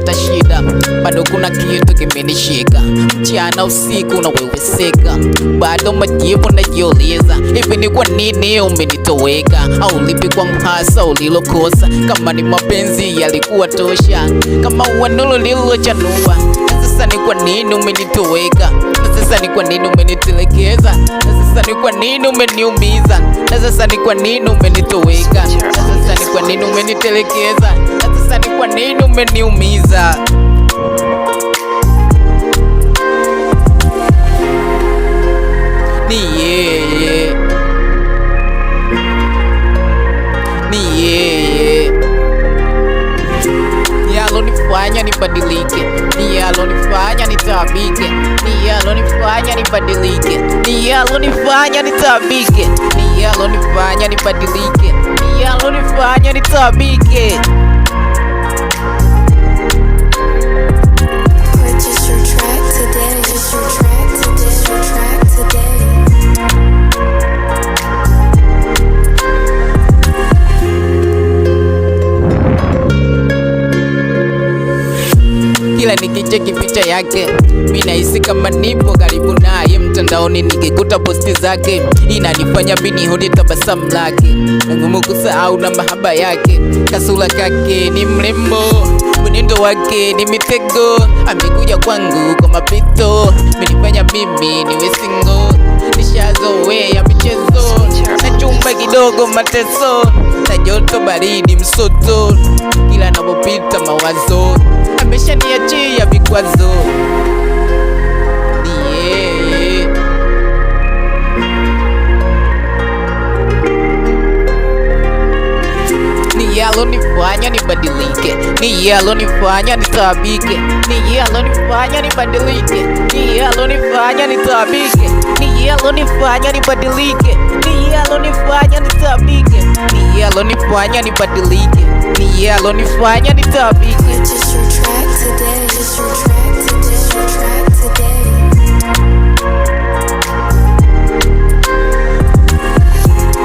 napata shida, bado kuna kitu kimenishika. Mchana usiku naweweseka, bado majibu najiuliza, hivi ni kwa nini umenitoweka? Au lipi kwa mhasa ulilokosa? Kama ni mapenzi yalikuwa tosha, kama ua nuru lililochanua. Sasa ni kwa nini umenitoweka? Sasa ni kwa nini umenitelekeza? Sasa ni kwa nini umeniumiza? Sasa ni kwa nini umenitoweka? Sasa ni kwa nini umenitelekeza? Sasa ni kwa nini umeniumiza? Ni yeye, ni yeye, ni alonifanya nibadilike, ni alonifanya nitabike, ni alonifanya nibadilike, ni alonifanya nitabike, ni alonifanya nibadilike, ni alonifanya nitabike. Purchase your track today. Purchase your track today. Your track today. Kila nikicheki picha yake mimi nahisi kama nipo karibu naye. Mtandaoni nikikuta posti zake inanifanya mimi nione tabasamu lake, ngumu kusahau na mahaba yake. Kasula kake ni mrembo, mwenendo wake ni mitego. Amekuja kwangu kwa mapito, amenifanya mimi niwe single. Nishazoea michezo na chumba kidogo, mateso na joto baridi msoto. Kila napopita mawazo ameshaniachia vikwazo. Ni yeye, ni yeye alonifanya nibadilike, ni yeye alonifanya nitabike, ni yeye alonifanya nibadilike, ni yeye alonifanya nitabike, ni yeye alonifanya nibadilike, ni yeye alonifanya nitabike, ni yeye alonifanya nibadilike, ni yeye alonifanya nitabike. Purchase your track today. Purchase your track today. Your track today.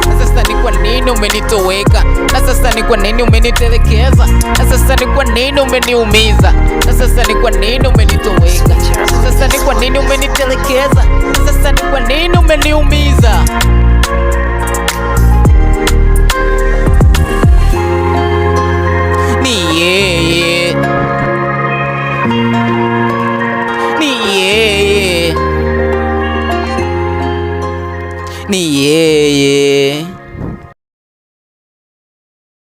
Na sasa ni kwa nini umenitoweka? Na sasa ni kwa nini umenitelekeza? Na sasa ni kwa nini umeniumiza? Na sasa ni kwa nini umenitoweka? Na sasa ni kwa nini umenitelekeza? Na sasa ni kwa nini umeniumiza? Ni yeye, ni yeye, ni yeye.